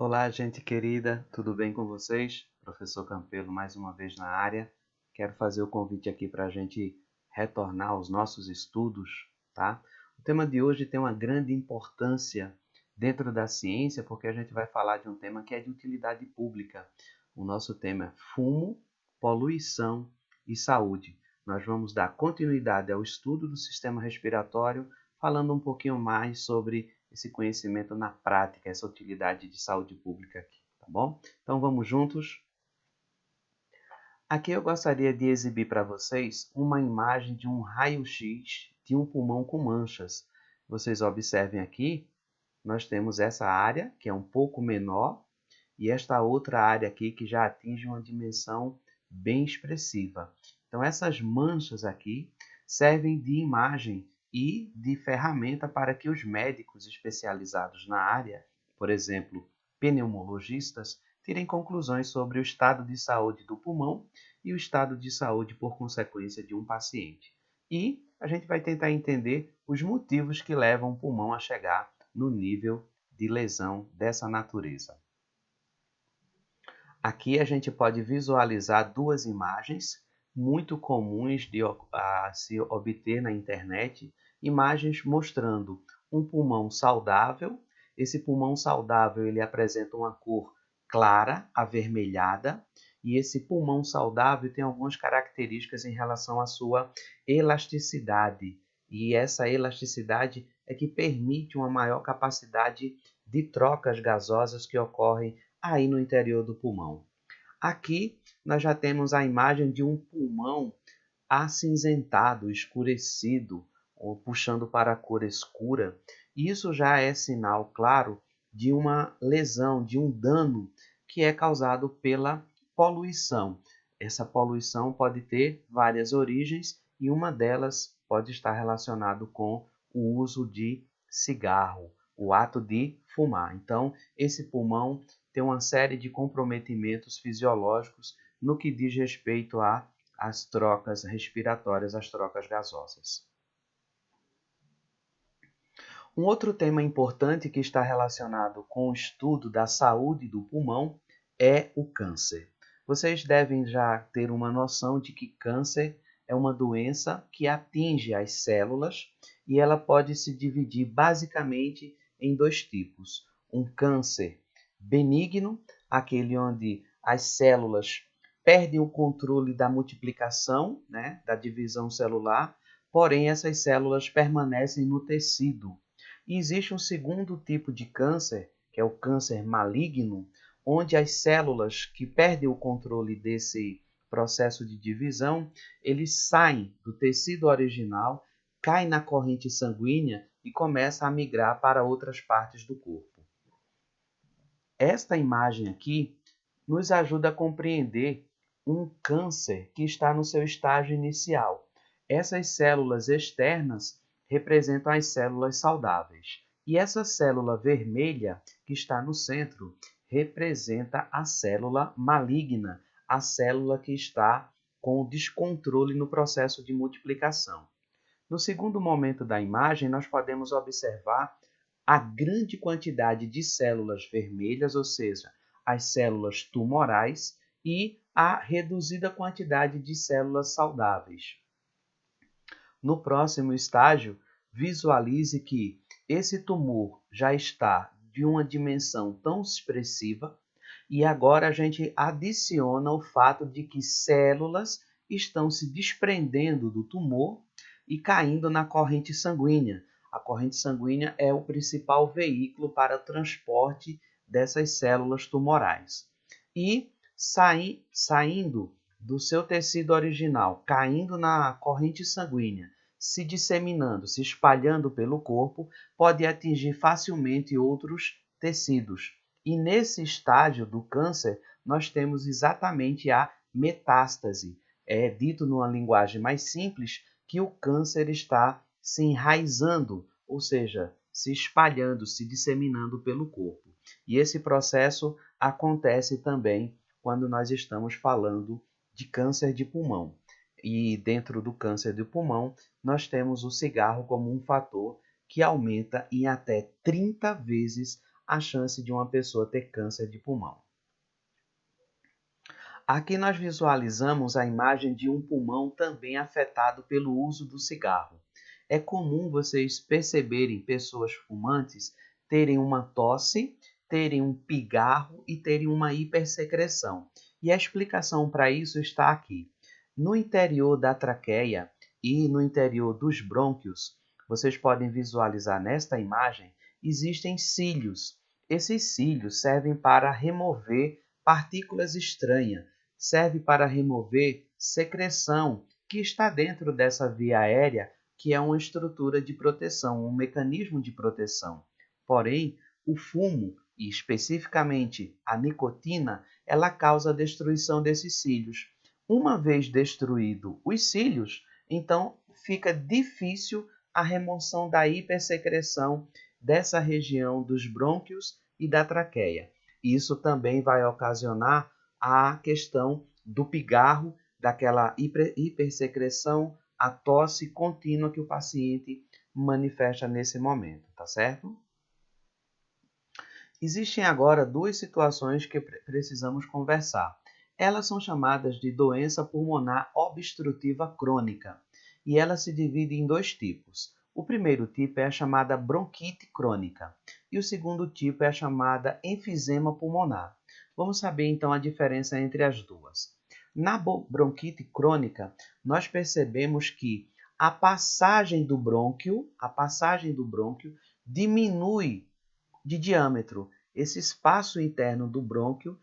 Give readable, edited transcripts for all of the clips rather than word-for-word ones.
Olá, gente querida, tudo bem com vocês? Professor Campelo mais uma vez na área. Quero fazer o convite aqui para a gente retornar aos nossos estudos, tá? O tema de hoje tem uma grande importância dentro da ciência, porque a gente vai falar de um tema que é de utilidade pública. O nosso tema é fumo, poluição e saúde. Nós vamos dar continuidade ao estudo do sistema respiratório, falando um pouquinho mais sobre esse conhecimento na prática, essa utilidade de saúde pública aqui, tá bom? Então vamos juntos? Aqui eu gostaria de exibir para vocês uma imagem de um raio-x de um pulmão com manchas. Vocês observem aqui, nós temos essa área, que é um pouco menor, e esta outra área aqui que já atinge uma dimensão bem expressiva. Então essas manchas aqui servem de imagem e de ferramenta para que os médicos especializados na área, por exemplo, pneumologistas, tirem conclusões sobre o estado de saúde do pulmão e o estado de saúde por consequência de um paciente. E a gente vai tentar entender os motivos que levam o pulmão a chegar no nível de lesão dessa natureza. Aqui a gente pode visualizar duas imagens muito comuns de se obter na internet, imagens mostrando um pulmão saudável. Esse pulmão saudável ele apresenta uma cor clara, avermelhada, e esse pulmão saudável tem algumas características em relação à sua elasticidade. E essa elasticidade é que permite uma maior capacidade de trocas gasosas que ocorrem aí no interior do pulmão. Aqui nós já temos a imagem de um pulmão acinzentado, escurecido, ou puxando para a cor escura. Isso já é sinal claro de uma lesão, de um dano que é causado pela poluição. Essa poluição pode ter várias origens e uma delas pode estar relacionado com o uso de cigarro, o ato de fumar. Então, esse pulmão tem uma série de comprometimentos fisiológicos no que diz respeito às trocas respiratórias, às trocas gasosas. Um outro tema importante que está relacionado com o estudo da saúde do pulmão é o câncer. Vocês devem já ter uma noção de que câncer é uma doença que atinge as células e ela pode se dividir basicamente em dois tipos. Um câncer benigno, aquele onde as células perdem o controle da multiplicação, da divisão celular, porém essas células permanecem no tecido. E existe um segundo tipo de câncer, que é o câncer maligno, onde as células que perdem o controle desse processo de divisão, eles saem do tecido original, caem na corrente sanguínea e começam a migrar para outras partes do corpo. Esta imagem aqui nos ajuda a compreender um câncer que está no seu estágio inicial. Essas células externas representam as células saudáveis. E essa célula vermelha que está no centro representa a célula maligna, a célula que está com descontrole no processo de multiplicação. No segundo momento da imagem, nós podemos observar a grande quantidade de células vermelhas, ou seja, as células tumorais, e a reduzida quantidade de células saudáveis. No próximo estágio, visualize que esse tumor já está de uma dimensão tão expressiva e agora a gente adiciona o fato de que células estão se desprendendo do tumor e caindo na corrente sanguínea. A corrente sanguínea é o principal veículo para o transporte dessas células tumorais. E saindo do seu tecido original, caindo na corrente sanguínea, se disseminando, se espalhando pelo corpo, pode atingir facilmente outros tecidos. E nesse estágio do câncer, nós temos exatamente a metástase. É dito numa linguagem mais simples que o câncer está se enraizando, ou seja, se espalhando, se disseminando pelo corpo. E esse processo acontece também quando nós estamos falando de câncer de pulmão. E dentro do câncer de pulmão, nós temos o cigarro como um fator que aumenta em até 30 vezes a chance de uma pessoa ter câncer de pulmão. Aqui nós visualizamos a imagem de um pulmão também afetado pelo uso do cigarro. É comum vocês perceberem pessoas fumantes terem uma tosse, terem um pigarro e terem uma hipersecreção. E a explicação para isso está aqui. No interior da traqueia e no interior dos brônquios, vocês podem visualizar nesta imagem, existem cílios. Esses cílios servem para remover partículas estranhas, serve para remover secreção que está dentro dessa via aérea, que é uma estrutura de proteção, um mecanismo de proteção. Porém, o fumo, e especificamente a nicotina, ela causa a destruição desses cílios. Uma vez destruído os cílios, então fica difícil a remoção da hipersecreção dessa região dos brônquios e da traqueia. Isso também vai ocasionar a questão do pigarro, daquela hipersecreção, a tosse contínua que o paciente manifesta nesse momento, tá certo? Existem agora duas situações que precisamos conversar. Elas são chamadas de doença pulmonar obstrutiva crônica e ela se divide em dois tipos. O primeiro tipo é a chamada bronquite crônica e o segundo tipo é a chamada enfisema pulmonar. Vamos saber então a diferença entre as duas. Na bronquite crônica, nós percebemos que a passagem do brônquio diminui de diâmetro. Esse espaço interno do brônquio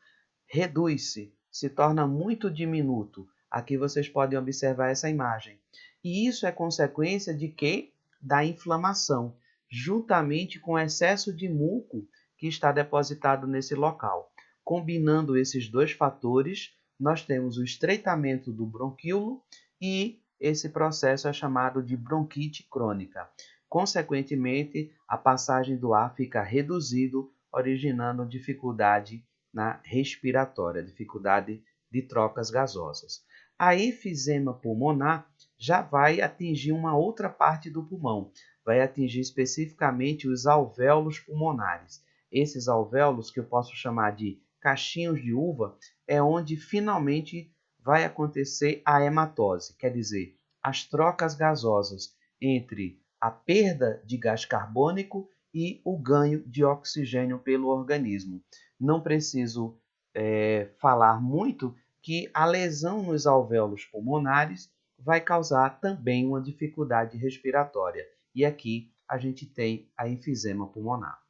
reduz-se, se torna muito diminuto. Aqui vocês podem observar essa imagem. E isso é consequência de quê? Da inflamação, juntamente com o excesso de muco que está depositado nesse local. Combinando esses dois fatores, nós temos o estreitamento do bronquíolo e esse processo é chamado de bronquite crônica. Consequentemente, a passagem do ar fica reduzido, originando dificuldade na respiratória, dificuldade de trocas gasosas. A enfisema pulmonar já vai atingir uma outra parte do pulmão, vai atingir especificamente os alvéolos pulmonares. Esses alvéolos, que eu posso chamar de cachinhos de uva, é onde finalmente vai acontecer a hematose, quer dizer, as trocas gasosas entre a perda de gás carbônico e o ganho de oxigênio pelo organismo. Não preciso falar muito que a lesão nos alvéolos pulmonares vai causar também uma dificuldade respiratória. E aqui a gente tem a enfisema pulmonar.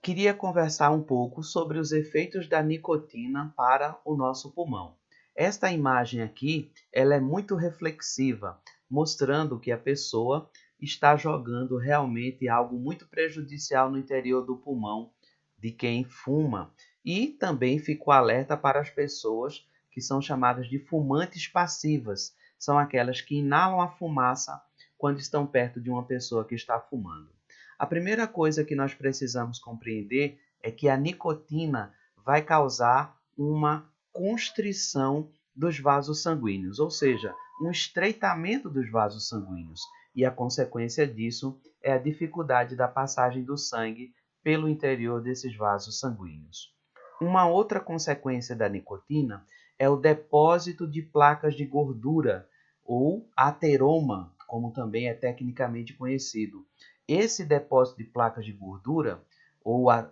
Queria conversar um pouco sobre os efeitos da nicotina para o nosso pulmão. Esta imagem aqui, ela é muito reflexiva, mostrando que a pessoa está jogando realmente algo muito prejudicial no interior do pulmão de quem fuma. E também fico alerta para as pessoas que são chamadas de fumantes passivas. São aquelas que inalam a fumaça quando estão perto de uma pessoa que está fumando. A primeira coisa que nós precisamos compreender é que a nicotina vai causar uma constrição dos vasos sanguíneos, ou seja, um estreitamento dos vasos sanguíneos. E a consequência disso é a dificuldade da passagem do sangue pelo interior desses vasos sanguíneos. Uma outra consequência da nicotina é o depósito de placas de gordura, ou ateroma, como também é tecnicamente conhecido. Esse depósito de placas de gordura, ou a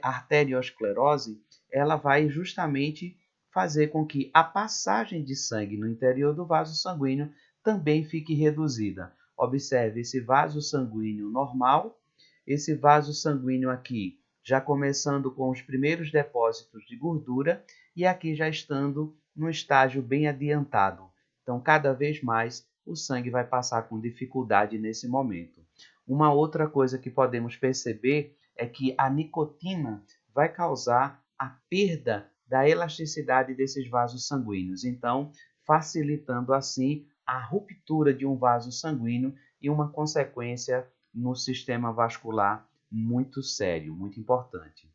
arteriosclerose, ela vai justamente fazer com que a passagem de sangue no interior do vaso sanguíneo também fique reduzida. Observe esse vaso sanguíneo normal, esse vaso sanguíneo aqui já começando com os primeiros depósitos de gordura e aqui já estando no estágio bem adiantado. Então, cada vez mais o sangue vai passar com dificuldade nesse momento. Uma outra coisa que podemos perceber é que a nicotina vai causar a perda da elasticidade desses vasos sanguíneos, então facilitando assim a ruptura de um vaso sanguíneo e uma consequência no sistema vascular muito sério, muito importante.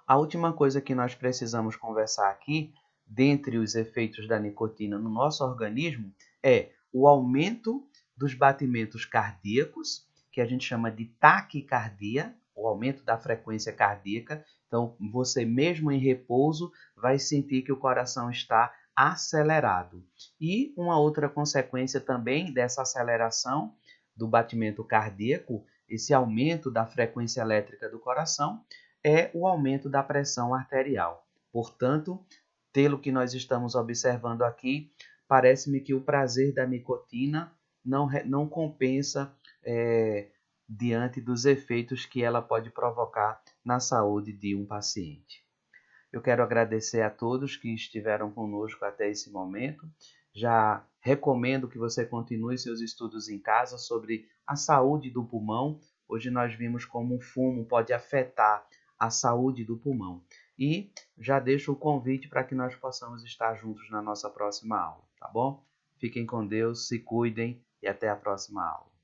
A última coisa que nós precisamos conversar aqui, dentre os efeitos da nicotina no nosso organismo, é o aumento dos batimentos cardíacos, que a gente chama de taquicardia, o aumento da frequência cardíaca. Então, você mesmo em repouso vai sentir que o coração está acelerado. E uma outra consequência também dessa aceleração do batimento cardíaco, esse aumento da frequência elétrica do coração, é o aumento da pressão arterial. Portanto, pelo que nós estamos observando aqui, parece-me que o prazer da nicotina não compensa diante dos efeitos que ela pode provocar na saúde de um paciente. Eu quero agradecer a todos que estiveram conosco até esse momento. Já recomendo que você continue seus estudos em casa sobre a saúde do pulmão. Hoje nós vimos como o fumo pode afetar a saúde do pulmão. E já deixo o convite para que nós possamos estar juntos na nossa próxima aula, tá bom? Fiquem com Deus, se cuidem e até a próxima aula.